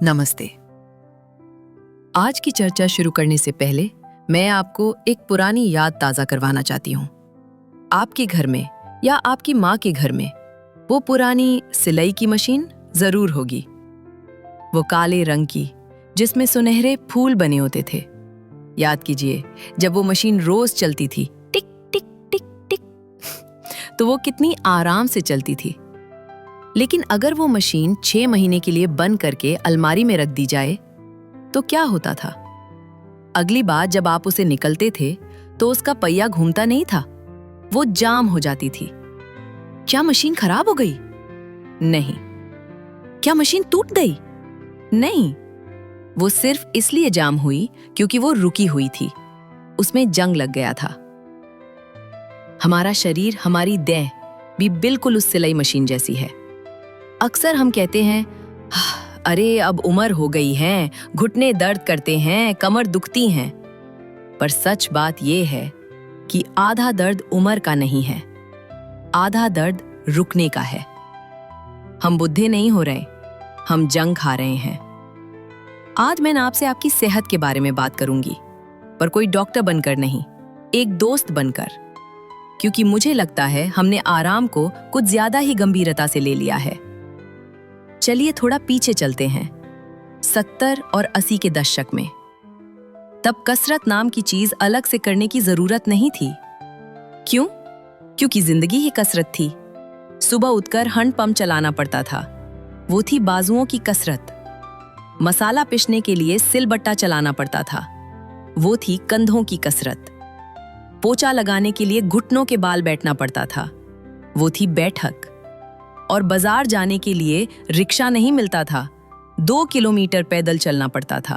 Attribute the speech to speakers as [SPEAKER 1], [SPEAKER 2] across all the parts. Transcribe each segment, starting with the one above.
[SPEAKER 1] नमस्ते। आज की चर्चा शुरू करने से पहले मैं आपको एक पुरानी याद ताज़ा करवाना चाहती हूँ। आपके घर में या आपकी माँ के घर में वो पुरानी सिलाई की मशीन ज़रूर होगी, वो काले रंग की जिसमें सुनहरे फूल बने होते थे। याद कीजिए, जब वो मशीन रोज़ चलती थी, टिक टिक टिक टिक, तो वो कितनी आराम से चलती थी। लेकिन अगर वो मशीन 6 महीने के लिए बंद करके अलमारी में रख दी जाए तो क्या होता था? अगली बार जब आप उसे निकलते थे तो उसका पहिया घूमता नहीं था, वो जाम हो जाती थी। क्या मशीन खराब हो गई? नहीं। क्या मशीन टूट गई? नहीं। वो सिर्फ इसलिए जाम हुई क्योंकि वो रुकी हुई थी, उसमें जंग लग गया था। हमारा शरीर, हमारी देह भी बिल्कुल उस सिलाई मशीन जैसी है। अक्सर हम कहते हैं, अरे अब उम्र हो गई है, घुटने दर्द करते हैं, कमर दुखती हैं। पर सच बात यह है कि आधा दर्द उम्र का नहीं है, आधा दर्द रुकने का है। हम बुढ़े नहीं हो रहे, हम जंग खा रहे हैं। आज मैं आपसे आपकी सेहत के बारे में बात करूंगी, पर कोई डॉक्टर बनकर नहीं, एक दोस्त बनकर, क्योंकि मुझे लगता है हमने आराम को कुछ ज्यादा ही गंभीरता से ले लिया है। चलिए थोड़ा पीछे चलते हैं, 70 और 80 के दशक में। तब कसरत नाम की चीज अलग से करने की जरूरत नहीं थी। क्यों? क्योंकि जिंदगी ही कसरत थी। सुबह उठकर हैंड पंप चलाना पड़ता था, वो थी बाजुओं की कसरत। मसाला पीसने के लिए सिलबट्टा चलाना पड़ता था, वो थी कंधों की कसरत। पोछा लगाने के लिए घुटनों के बाल बैठना पड़ता था, वो थी बैठक। और बाजार जाने के लिए रिक्शा नहीं मिलता था, 2 किलोमीटर पैदल चलना पड़ता था।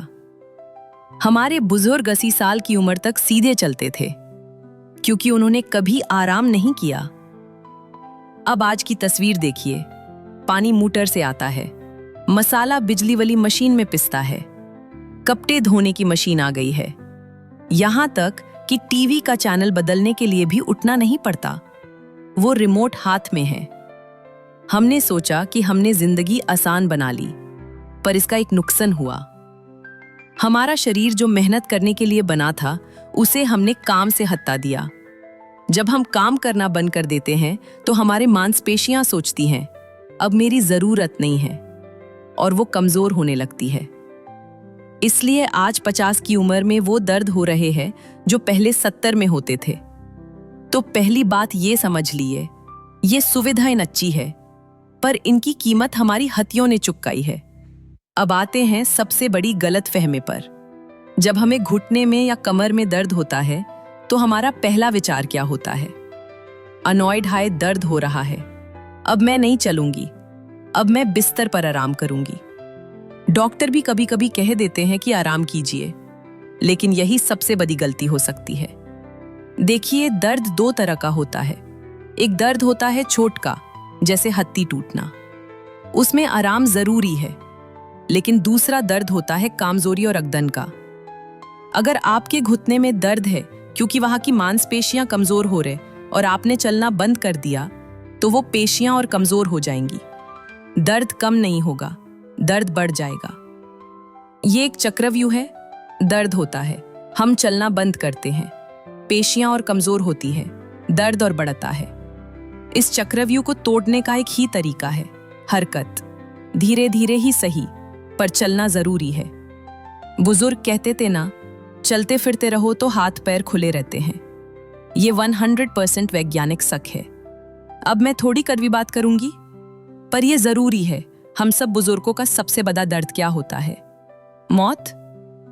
[SPEAKER 1] हमारे बुजुर्ग 80 साल की उम्र तक सीधे चलते थे क्योंकि उन्होंने कभी आराम नहीं किया। अब आज की तस्वीर देखिए, पानी मोटर से आता है, मसाला बिजली वाली मशीन में पिसता है, कपड़े धोने की मशीन आ गई है, यहां तक कि टीवी का चैनल बदलने के लिए भी उठना नहीं पड़ता, वो रिमोट हाथ में है। हमने सोचा कि हमने जिंदगी आसान बना ली, पर इसका एक नुकसान हुआ। हमारा शरीर जो मेहनत करने के लिए बना था, उसे हमने काम से हटा दिया। जब हम काम करना बंद कर देते हैं तो हमारे मांसपेशियां सोचती हैं, अब मेरी जरूरत नहीं है, और वो कमजोर होने लगती है। इसलिए आज 50 की उम्र में वो दर्द हो रहे हैं जो पहले 70 में होते थे। तो पहली बात ये समझ लिए, ये सुविधाएं अच्छी है, पर इनकी कीमत हमारी हथियों ने चुकाई है। अब आते हैं सबसे बड़ी गलतफहमी पर। जब हमें घुटने में या कमर में दर्द होता है तो हमारा पहला विचार क्या होता है? अनॉयड हाय, दर्द हो रहा है, अब मैं नहीं चलूंगी, अब मैं बिस्तर पर आराम करूंगी। डॉक्टर भी कभी कभी कह देते हैं कि आराम कीजिए, लेकिन यही सबसे बड़ी गलती हो सकती है। देखिए, दर्द 2 तरह का होता है। एक दर्द होता है चोट का, जैसे हड्डी टूटना, उसमें आराम जरूरी है। लेकिन दूसरा दर्द होता है कमजोरी और अकड़न का। अगर आपके घुटने में दर्द है क्योंकि वहां की मांसपेशियां कमजोर हो रहे और आपने चलना बंद कर दिया, तो वो पेशियां और कमजोर हो जाएंगी। दर्द कम नहीं होगा, दर्द बढ़ जाएगा। ये एक चक्रव्यूह है। दर्द होता है, हम चलना बंद करते हैं, पेशियां और कमजोर होती है, दर्द और बढ़ता है। इस चक्रव्यूह को तोड़ने का एक ही तरीका है, हरकत। धीरे धीरे ही सही, पर चलना जरूरी है। बुजुर्ग कहते थे ना, चलते फिरते रहो तो हाथ पैर खुले रहते हैं। ये 100% वैज्ञानिक सच है। अब मैं थोड़ी कड़वी बात करूंगी, पर यह जरूरी है। हम सब बुजुर्गों का सबसे बड़ा दर्द क्या होता है? मौत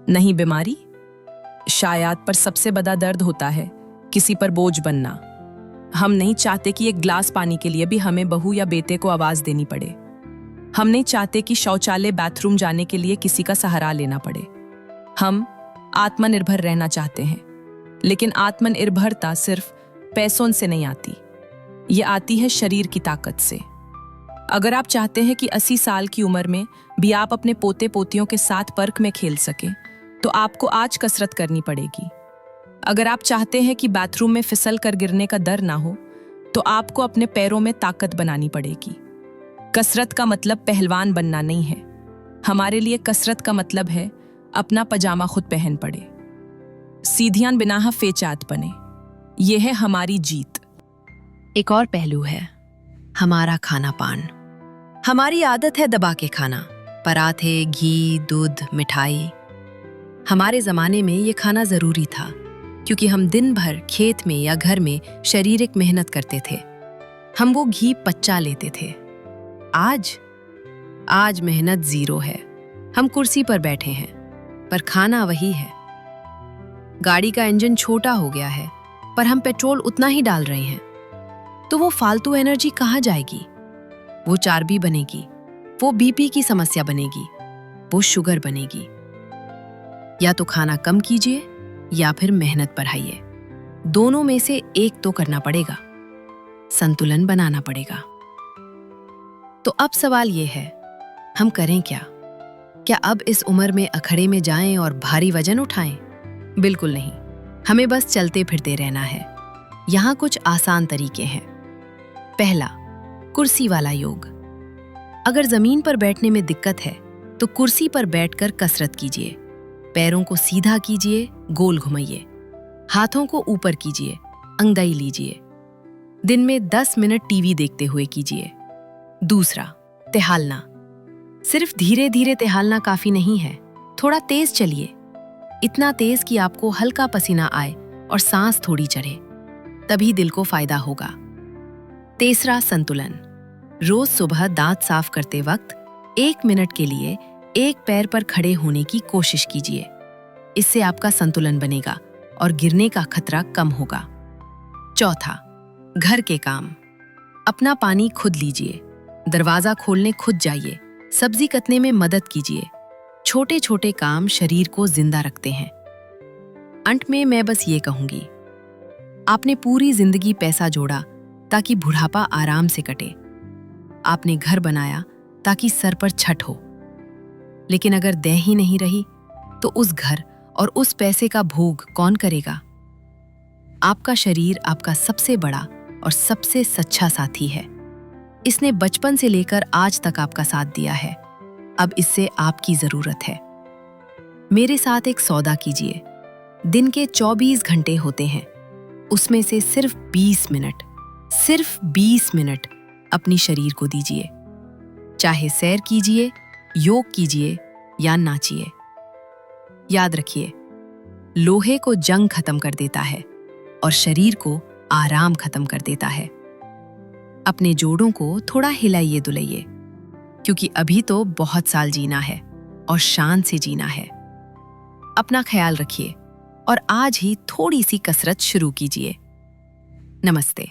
[SPEAKER 1] नहीं, बीमारी शायद, पर सबसे बड़ा दर्द होता है किसी पर बोझ बनना। हम नहीं चाहते कि एक गिलास पानी के लिए भी हमें बहू या बेटे को आवाज देनी पड़े। हम नहीं चाहते कि शौचालय, बाथरूम जाने के लिए किसी का सहारा लेना पड़े। हम आत्मनिर्भर रहना चाहते हैं, लेकिन आत्मनिर्भरता सिर्फ पैसों से नहीं आती, ये आती है शरीर की ताकत से। अगर आप चाहते हैं कि 80 साल की उम्र में भी आप अपने पोते पोतियों के साथ पार्क में खेल सकें, तो आपको आज कसरत करनी पड़ेगी। अगर आप चाहते हैं कि बाथरूम में फिसल कर गिरने का डर ना हो, तो आपको अपने पैरों में ताकत बनानी पड़ेगी। कसरत का मतलब पहलवान बनना नहीं है,
[SPEAKER 2] हमारे लिए कसरत का मतलब है अपना पजामा खुद पहन पड़े, सीधियान बिना फेचात बने। यह है हमारी जीत।
[SPEAKER 1] एक और पहलू है हमारा खाना पान। हमारी आदत है दबा के खाना, पराठे, घी, दूध, मिठाई। हमारे जमाने में ये खाना जरूरी था क्योंकि हम दिन भर खेत में या घर में शारीरिक मेहनत करते थे। हम वो घी पच्चा लेते थे। आज मेहनत जीरो है। हम कुर्सी पर बैठे हैं पर खाना वही है। गाड़ी का इंजन छोटा हो गया है पर हम पेट्रोल उतना ही डाल रहे हैं। तो वो फालतू एनर्जी कहाँ जाएगी? वो चर्बी बनेगी, वो बीपी की समस्या बनेगी, वो शुगर बनेगी। या तो खाना कम कीजिए या फिर मेहनत बढ़ाइए। दोनों में से एक तो करना पड़ेगा, संतुलन बनाना पड़ेगा। तो अब सवाल ये है, हम करें क्या? क्या अब इस उम्र में अखड़े में जाएं और भारी वजन उठाएं? बिल्कुल नहीं। हमें बस चलते फिरते रहना है। यहाँ कुछ आसान तरीके हैं। पहला, कुर्सी वाला योग। अगर जमीन पर बैठने में दिक्कत है तो कुर्सी पर बैठकर कसरत कीजिए। पैरों को सीधा कीजिए, गोल घुमाइए, हाथों को ऊपर कीजिए, अंगदाई लीजिए। दिन में 10 मिनट टीवी देखते हुए कीजिए। दूसरा, टहलना। सिर्फ धीरे धीरे टहलना काफी नहीं है, थोड़ा तेज चलिए, इतना तेज कि आपको हल्का पसीना आए और सांस थोड़ी चढ़े, तभी दिल को फायदा होगा। तीसरा, संतुलन। रोज सुबह दांत साफ करते वक्त 1 मिनट के लिए एक पैर पर खड़े होने की कोशिश कीजिए। इससे आपका संतुलन बनेगा और गिरने का खतरा कम होगा। चौथा, घर के काम। अपना पानी खुद लीजिए, दरवाजा खोलने खुद जाइए, सब्जी कटने में मदद कीजिए। छोटे छोटे काम शरीर को जिंदा रखते हैं। अंत में मैं बस ये कहूंगी, आपने पूरी जिंदगी पैसा जोड़ा ताकि बुढ़ापा आराम से कटे। आपने घर बनाया ताकि सर पर छत हो। लेकिन अगर देह ही नहीं रही तो उस घर और उस पैसे का भोग कौन करेगा? आपका शरीर आपका सबसे बड़ा और सबसे सच्चा साथी है। इसने बचपन से लेकर आज तक आपका साथ दिया है। अब इससे आपकी जरूरत है। मेरे साथ एक सौदा कीजिए। दिन के 24 घंटे होते हैं, उसमें से सिर्फ 20 मिनट अपनी शरीर को दीजिए। चाहे सैर कीजिए, योग कीजिए या नाचिए। याद रखिए, लोहे को जंग खत्म कर देता है और शरीर को आराम खत्म कर देता है। अपने जोड़ों को थोड़ा हिलाइए डुलाइए, क्योंकि अभी तो बहुत साल जीना है और शान से जीना है। अपना ख्याल रखिए और आज ही थोड़ी सी कसरत शुरू कीजिए। नमस्ते।